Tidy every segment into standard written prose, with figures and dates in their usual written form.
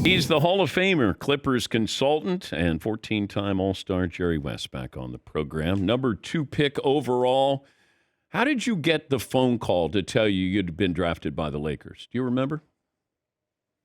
He's the Hall of Famer, Clippers consultant, and 14-time All-Star Jerry West back on the program. Number 2 pick overall. How did you get the phone call to tell you you'd been drafted by the Lakers? Do you remember?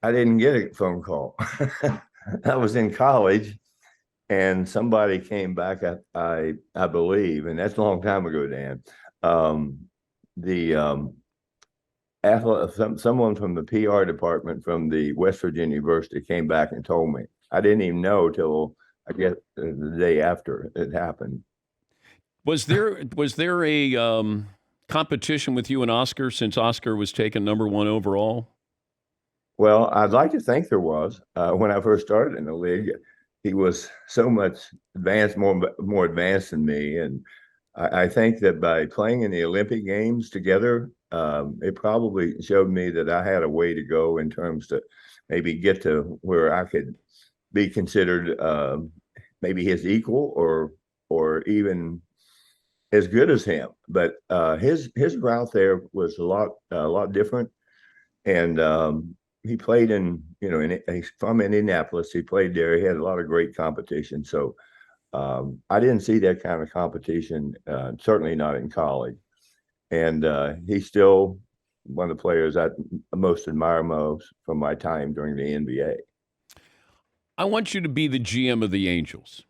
I didn't get a phone call. I was in college, and somebody came back. I believe, and that's a long time ago, Dan. The someone from the PR department from the West Virginia University came back and told me. I didn't even know till I guess the day after it happened. Was there a competition with you and Oscar since Oscar was taken number 1 overall? Well, I'd like to think there was. When I first started in the league, he was so much advanced, more advanced than me, and I think that by playing in the Olympic Games together, it probably showed me that I had a way to go in terms to maybe get to where I could be considered maybe his equal or even as good as him. But his route there was a lot different, and he played he's from Indianapolis. He played there. He had a lot of great competition. So I didn't see that kind of competition, certainly not in college. And he's still one of the players I most admire most from my time during the NBA. I want you to be the GM of the Angels.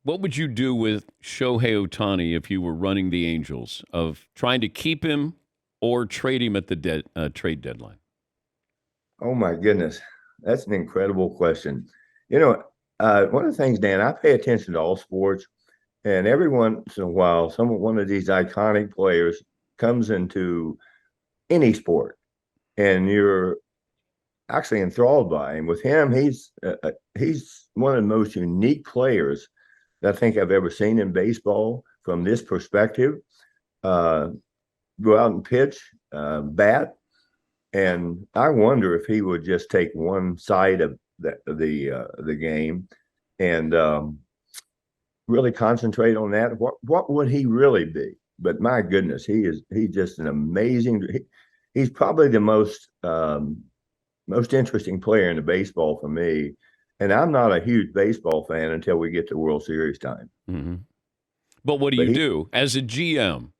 What would you do with Shohei Ohtani if you were running the Angels, of trying to keep him or trade him at the trade deadline? Oh my goodness, that's an incredible question. One of the things, Dan, I pay attention to all sports, and every once in a while, one of these iconic players comes into any sport, and you're actually enthralled by him. With him, he's one of the most unique players that I think I've ever seen in baseball from this perspective. Go out and pitch, bat, and I wonder if he would just take one side of the game and really concentrate on that. What would he really be? But my goodness, he's just an amazing. He's probably the most interesting player in the baseball for me. And I'm not a huge baseball fan until we get to World Series time. Mm-hmm. But what do you do as a GM?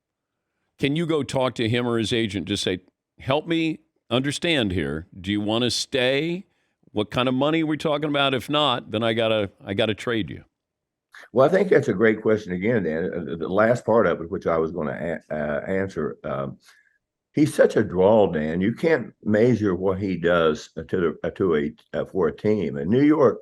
Can you go talk to him or his agent? Just say, "Help me understand here. Do you want to stay? What kind of money are we talking about? If not, then I gotta trade you." Well, I think that's a great question again, Dan. The last part of it, which I was going to answer, he's such a draw, Dan. You can't measure what he does for a team. In New York,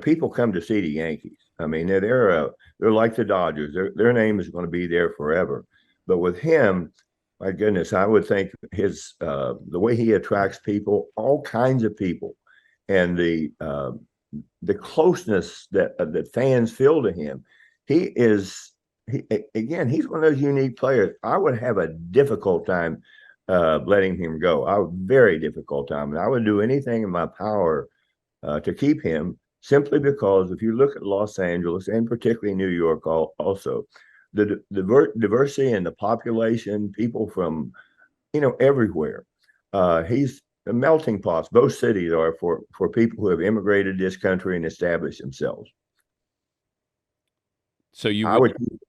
people come to see the Yankees. I mean, they're like the Dodgers. Their name is going to be there forever. But with him, my goodness, I would think the way he attracts people, all kinds of people, and the closeness that fans feel to him. He's one of those unique players. I would have a difficult time letting him go. Very difficult time. And I would do anything in my power to keep him, simply because if you look at Los Angeles and particularly New York also, the diversity in the population, people from, everywhere. He's a melting pot. Both cities are for people who have immigrated this country and established themselves. So you I would keep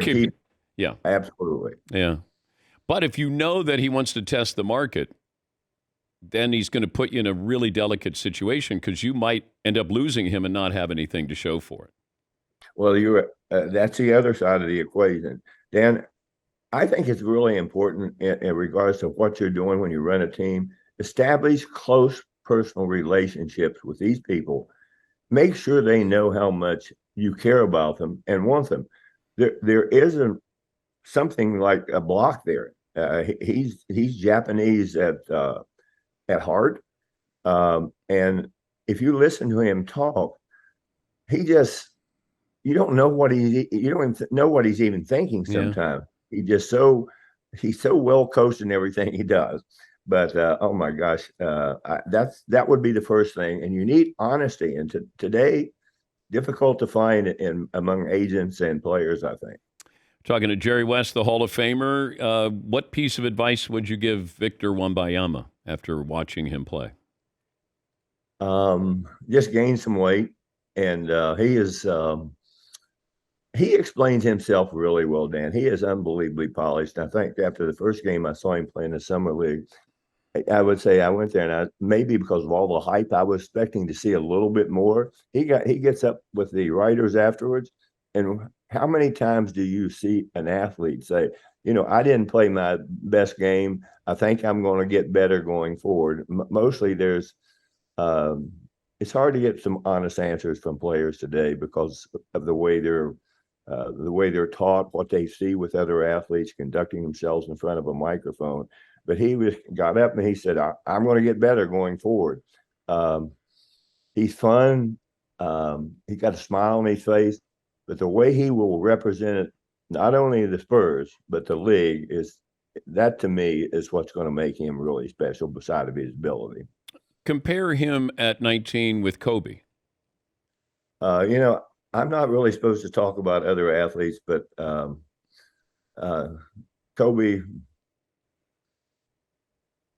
keep. Yeah. Absolutely. Yeah. But if you know that he wants to test the market, then he's going to put you in a really delicate situation, because you might end up losing him and not have anything to show for it. Well, that's the other side of the equation. Dan, I think it's really important in regards to what you're doing when you run a team. Establish close personal relationships with these people. Make sure they know how much you care about them and want them. There isn't something like a block there. He's Japanese at heart, and if you listen to him talk, you don't know you don't even know what he's even thinking sometimes. Yeah. He's so well coached in everything he does. But oh my gosh, that would be the first thing. And you need honesty. And today, difficult to find among agents and players, I think. Talking to Jerry West, the Hall of Famer, what piece of advice would you give Victor Wembanyama after watching him play? Just gained some weight, and he explains himself really well, Dan. He is unbelievably polished. I think after the first game I saw him play in the summer league, I would say I went there, and maybe because of all the hype, I was expecting to see a little bit more. He gets up with the writers afterwards, and how many times do you see an athlete say, I didn't play my best game. I think I'm going to get better going forward. Mostly, um, it's hard to get some honest answers from players today because of the way they're taught, what they see with other athletes conducting themselves in front of a microphone. But got up and he said, I'm going to get better going forward. Um, he's fun. He got a smile on his face, but the way he will represent not only the Spurs, but the league that to me is what's going to make him really special beside of his ability. Compare him at 19 with Kobe. Uh, you know, I'm not really supposed to talk about other athletes, but uh, Kobe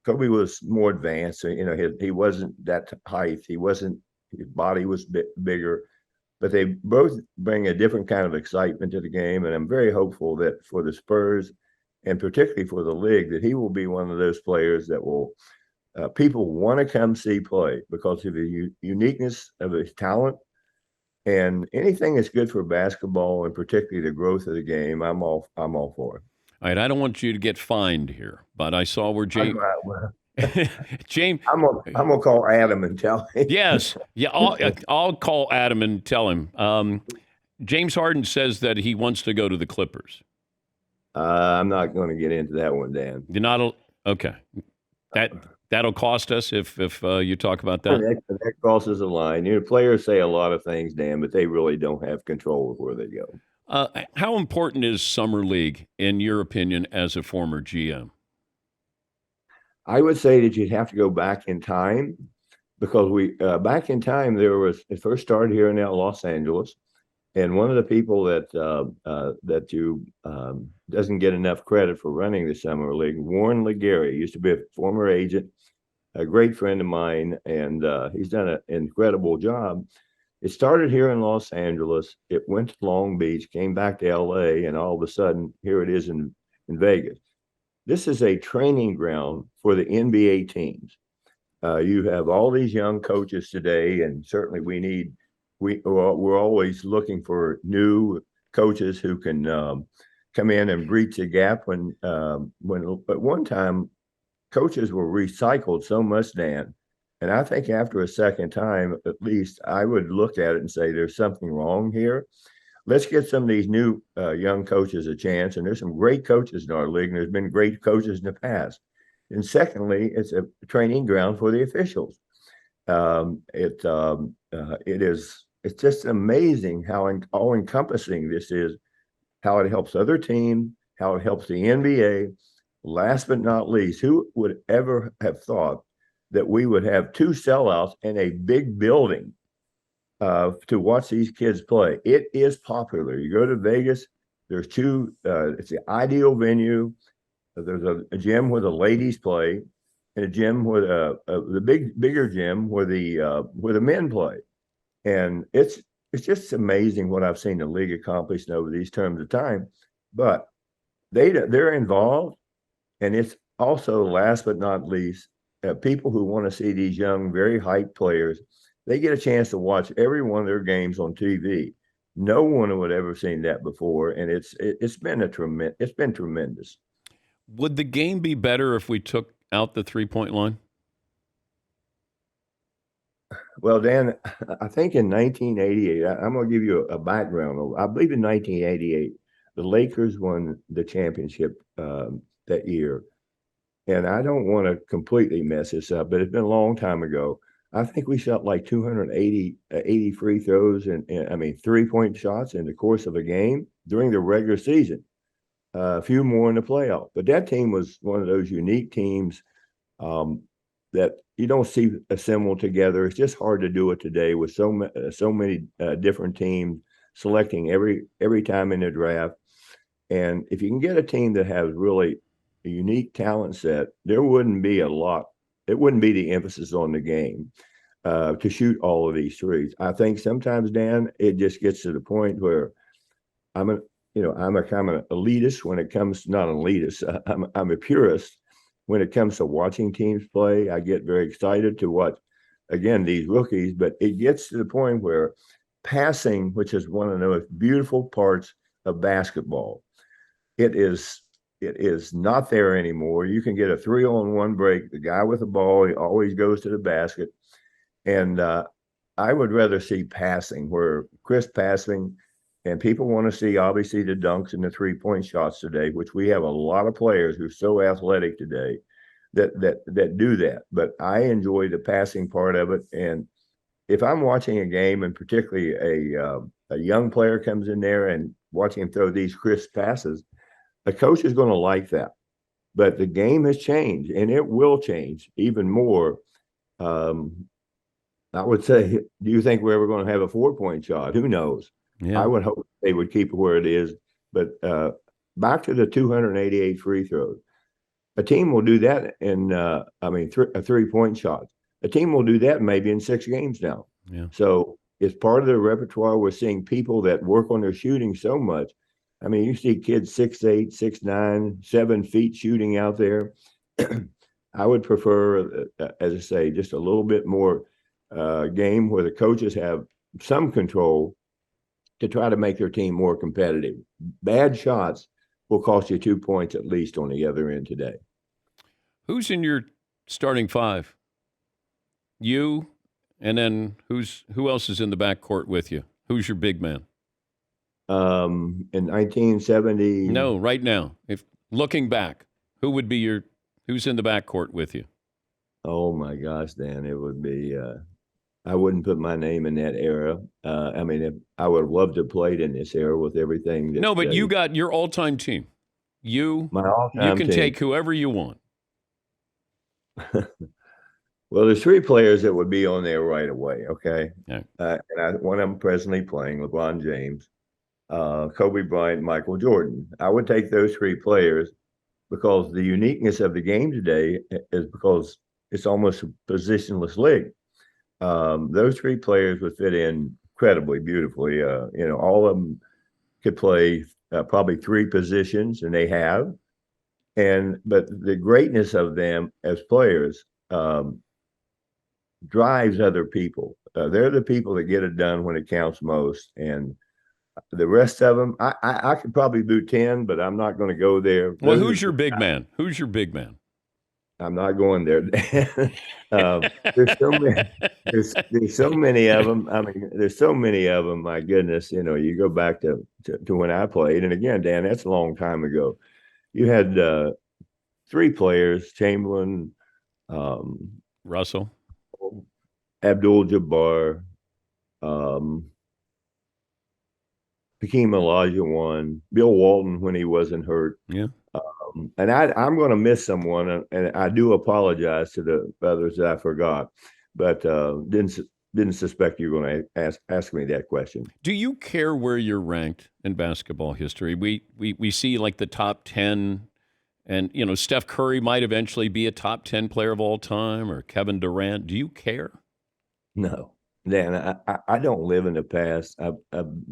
Kobe was more advanced. He wasn't that height. His body was bigger, but they both bring a different kind of excitement to the game. And I'm very hopeful that for the Spurs and particularly for the league, that he will be one of those players that will people want to come see play because of the uniqueness of his talent and anything that's good for basketball and particularly the growth of the game. I'm all for it. All right, I don't want you to get fined here, but I saw where I'm, James. uh, James, I'm gonna call Adam and tell him. yes, yeah, I'll call Adam and tell him. James Harden says that he wants to go to the Clippers. I'm not going to get into that one, Dan. You're not okay. That that'll cost us if you talk about that. That crosses the line. Players say a lot of things, Dan, but they really don't have control of where they go. How important is summer league in your opinion as a former GM? I would say that you'd have to go back in time because we back in time it first started here in Los Angeles, and one of the people that you doesn't get enough credit for running the summer league, Warren Legary, used to be a former agent, a great friend of mine, and he's done an incredible job. It started here in Los Angeles. It went to Long Beach, came back to LA, and all of a sudden, here it is in Vegas. This is a training ground for the NBA teams. You have all these young coaches today, and certainly we're always looking for new coaches who can come in and breach the gap. When at one time coaches were recycled so much, Dan, and I think after a second time, at least, I would look at it and say there's something wrong here. Let's get some of these new young coaches a chance. And there's some great coaches in our league, and there's been great coaches in the past. And secondly, it's a training ground for the officials. It's just amazing how all encompassing this is, how it helps other teams, how it helps the NBA. Last but not least, who would ever have thought that we would have two sellouts in a big building to watch these kids play? It is popular. You go to Vegas, there's two, it's the ideal venue. There's a gym where the ladies play, and a gym where bigger gym where the men play. And it's just amazing what I've seen the league accomplish over these terms of time. But they're involved, and it's also, last but not least, people who want to see these young, very hyped players. They get a chance to watch every one of their games on TV. No one would ever seen that before, and it's been tremendous. Would the game be better if we took out the 3-point line? Well, Dan, I think in 1988, I'm going to give you a background. I believe in 1988, the Lakers won the championship that year. And I don't want to completely mess this up, but it's been a long time ago. I think we shot like 280 free throws and 3-point shots in the course of a game during the regular season. A few more in the playoff. But that team was one of those unique teams that you don't see assembled together. It's just hard to do it today with so many different teams selecting every time in the draft. And if you can get a team that has really a unique talent set, there wouldn't be a lot. It wouldn't be the emphasis on the game. to shoot all of these threes. I think sometimes, Dan, it just gets to the point where I'm a, I'm a kind of elitist when it comes, not an elitist, I'm a purist when it comes to watching teams play. I get very excited to watch, again, these rookies, but it gets to the point where passing, which is one of the most beautiful parts of basketball, it is not there anymore. You can get a 3-on-1 break. The guy with the ball, he always goes to the basket. And I would rather see passing, where crisp passing, and people want to see obviously the dunks and the 3-point shots today, which we have a lot of players who are so athletic today that do that. But I enjoy the passing part of it. And if I'm watching a game, and particularly a young player comes in there and watching him throw these crisp passes, a coach is going to like that. But the game has changed, and it will change even more. I would say, do you think we're ever going to have a 4-point shot? Who knows? Yeah. I would hope they would keep it where it is. But back to the 288 free throws. A team will do that in, a 3-point shot. A team will do that maybe in 6 games now. Yeah. So it's part of their repertoire. We're seeing people that work on their shooting so much. I mean, you see kids 6'8", 6'9", 7 feet shooting out there. I would prefer, as I say, just a little bit more game where the coaches have some control to try to make their team more competitive. Bad shots will cost you 2 points at least on the other end today. Who's in your starting 5? You, and then who else is in the backcourt with you? Who's your big man? In 1970. No, right now. If looking back, who's in the backcourt with you? Oh my gosh, Dan, it would be. I wouldn't put my name in that era. I would have loved to have played in this era with everything. No, but you got your all-time team. My all-time you can team. take whoever you want. Well, there's 3 players that would be on there right away. Okay, Yeah. One of them presently playing, LeBron James, Kobe Bryant, Michael Jordan. I would take those 3 players because the uniqueness of the game today is because it's almost a positionless league. Those 3 players would fit in incredibly beautifully. All of them could play probably 3 positions, and they have. But the greatness of them as players drives other people. They're the people that get it done when it counts most. And the rest of them, I could probably do 10, but I'm not going to go there. Well, who's your big man? Who's your big man? I'm not going there. There's so many. There's so many of them. I mean, there's so many of them. My goodness, you go back to when I played, and again, Dan, that's a long time ago. You had 3 players: Chamberlain, Russell, Abdul-Jabbar, Hakeem Olajuwon, Bill Walton when he wasn't hurt. Yeah. And I'm going to miss someone, and I do apologize to the others that I forgot, but didn't suspect you were going to ask me that question. Do you care where you're ranked in basketball history? We see like the top 10, and Steph Curry might eventually be a top 10 player of all time, or Kevin Durant. Do you care? No, Dan, I don't live in the past. I've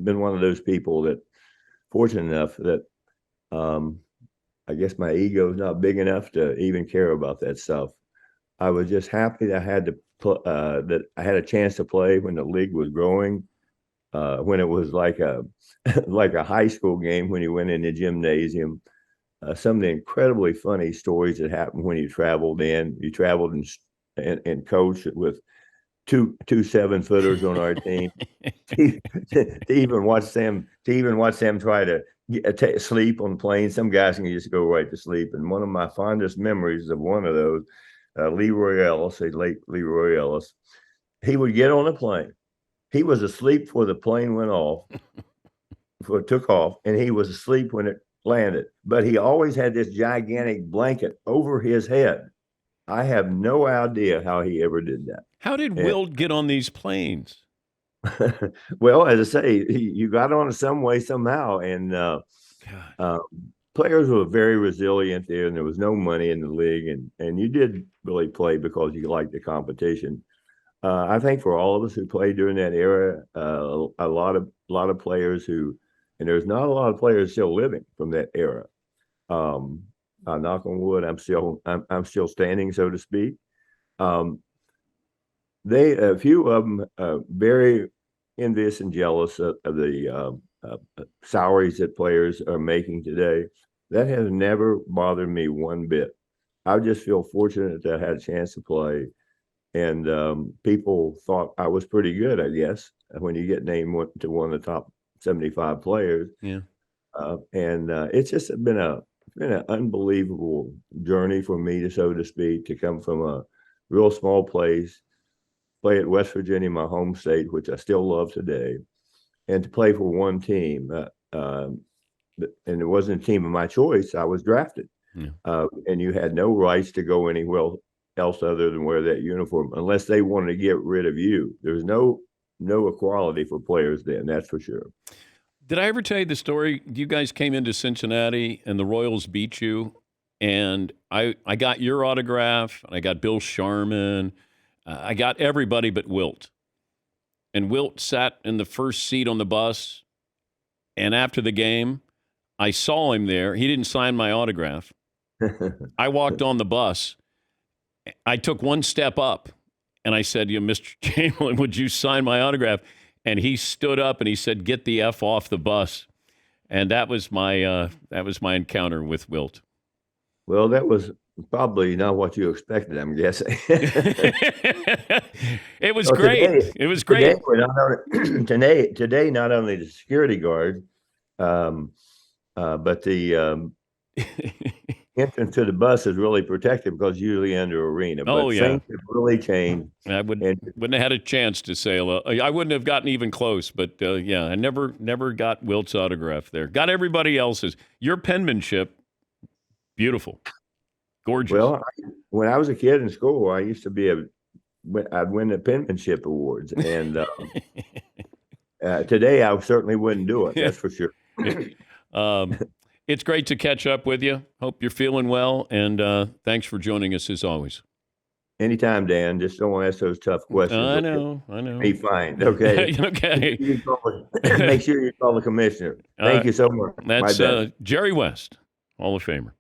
been one of those people that fortunate enough that I guess my ego is not big enough to even care about that stuff. I was just happy that that I had a chance to play when the league was growing, when it was like a like a high school game when you went in the gymnasium. Some of the incredibly funny stories that happened when you traveled in. You traveled and coached with two 7-footers on our team. to even watch them try to sleep on planes. Some guys can just go right to sleep. And one of my fondest memories of one of those, Leroy Ellis, a late Leroy Ellis, he would get on a plane. He was asleep before the plane went off, before it took off, and he was asleep when it landed. But he always had this gigantic blanket over his head. I have no idea how he ever did that. How did Wilt get on these planes? Well, as I say, you got on it some way, somehow. And players were very resilient there, and there was no money in the league. And you did really play because you liked the competition. I think for all of us who played during that era, a lot of players who, and there's not a lot of players still living from that era. Knock on wood, I'm still standing, so to speak. Um, a few of them very envious and jealous of the salaries that players are making today. That has never bothered me one bit. I just feel fortunate that I had a chance to play, and people thought I was pretty good, I guess, when you get named to one of the top 75 players. Yeah. And it's just been an unbelievable journey for me, so to speak, to come from a real small place, play at West Virginia, my home state, which I still love today, and to play for one team. And it wasn't a team of my choice. I was drafted. Yeah. And you had no rights to go anywhere else other than wear that uniform unless they wanted to get rid of you. There's no equality for players then, that's for sure. Did I ever tell you the story? You guys came into Cincinnati and the Royals beat you, and I got your autograph, and I got Bill Sharman. I got everybody but Wilt. And Wilt sat in the first seat on the bus, and after the game, I saw him there. He didn't sign my autograph. I walked on the bus. I took one step up, and I said, Mr. Chamberlain, would you sign my autograph? And he stood up and he said, "Get the F off the bus." And that was my encounter with Wilt. Well, that was probably not what you expected, I'm guessing. It was great. It was great. Today, not only the security guard, but the entrance to the bus is really protected because usually under arena. But things have really changed. I wouldn't have had a chance to say hello. I wouldn't have gotten even close. But I never got Wilt's autograph there. Got everybody else's. Your penmanship, beautiful, gorgeous. Well, when I was a kid in school, I used to I'd win the penmanship awards, and today I certainly wouldn't do it. That's for sure. It's great to catch up with you. Hope you're feeling well, and thanks for joining us as always. Anytime, Dan. Just don't ask those tough questions. I know. Be fine. Okay. Okay. Make sure you call the commissioner. Thank you so much. That's Jerry West, Hall of Famer.